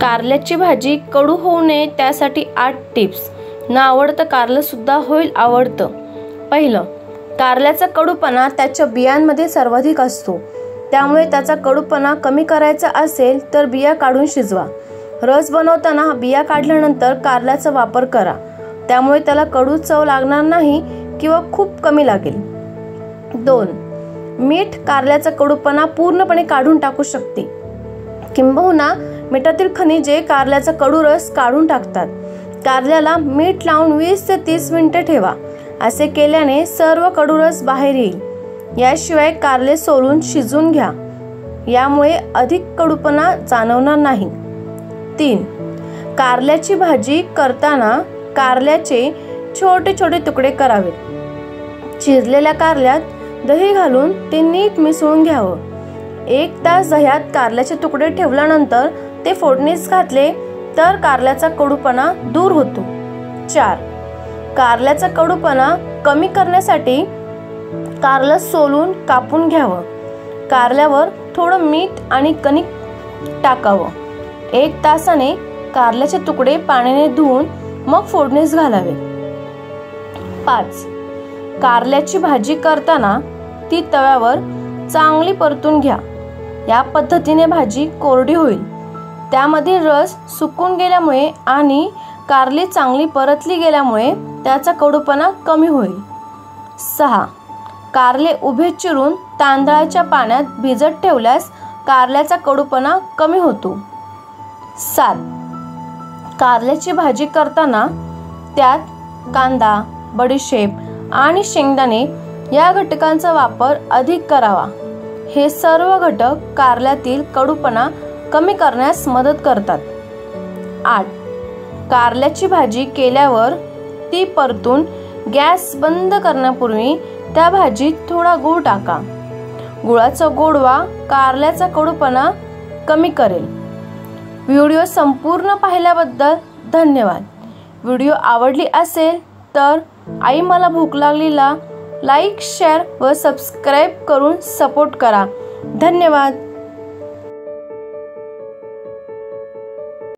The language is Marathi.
कारल्याची भाजी कडू होऊ नये त्यासाठी 8 टिप्स. न आवडतं कारलं सुद्धा होईल आवडतं. पहिलं, कारल्याचा कडूपणा त्याच्या बियांमध्ये सर्वाधिक असतो, त्यामुळे त्याचा कडूपणा कमी करायचा असेल तर बिया काढून शिजवा. रस बनवताना बिया काढल्यानंतर कारल्याचा वापर करा, त्यामुळे त्याला कडू चव लागणार नाही किंवा खूप कमी लागेल. 2. मीठ कारल्याचा कडूपणा पूर्णपणे काढून टाकू शकते, किंबहुना मिठातील खनिजे कारल्याचा कडू रस काढून टाकतात. कारल्याला मीठ लावून 20 ते 30 मिनिटे ठेवा. असे केल्याने सर्व कडू रस बाहेर येईल. याशिवाय कारले सोलून शिजून घ्या, यामुळे अधिक कडूपणा जाणवणार नाही. 3. कारल्याची भाजी करताना कारल्याचे छोटे छोटे तुकडे करावेत. चिरलेल्या कारल्यात दही घालून ते नीट मिसळून घ्यावं. 1 तास दह्यात कारल्याचे तुकडे ठेवल्यानंतर ते फोडणीस घातले तर कारल्याचा कडूपणा दूर होतो. 4. कारल्याचा कडूपणा कमी करण्यासाठी कारलं सोलून कापून घ्यावं. कारल्यावर थोडं मीठ आणि कणिक टाकावं. 1 तासाने कारल्याचे तुकडे पाण्याने धुवून मग फोडणीस घालावे. 5. कारल्याची भाजी करताना ती तव्यावर चांगली परतून घ्या. या पद्धतीने भाजी कोरडी होईल. त्यामधील रस सुकून गेल्यामुळे आणि कारली चांगली परतली गेल्यामुळे त्याचा कडूपणा कमी होईल. 6. कारले उभे चिरून तांदळाच्या पाण्यात भिजत ठेवल्यास कारल्याचा कडूपणा कमी होतो. 7. कारल्याची भाजी करताना त्यात कांदा, बडीशेप आणि शेंगदाणे या घटकांचा वापर अधिक करावा. हे सर्व घटक कारल्यातील कडूपणा कमी करण्यास मदत करतात. 8. कारल्याची भाजी केल्यावर ती परतून गॅस बंद करण्यापूर्वी त्या भाजीत थोडा गूळ टाका. गुळाचा गोडवा कारल्याचा कडूपणा कमी करेल. व्हिडिओ संपूर्ण पाहिल्याबद्दल धन्यवाद. व्हिडिओ आवडली असेल तर आई मला भूक लागलीला लाईक, शेअर व सबस्क्राईब करून सपोर्ट करा. धन्यवाद.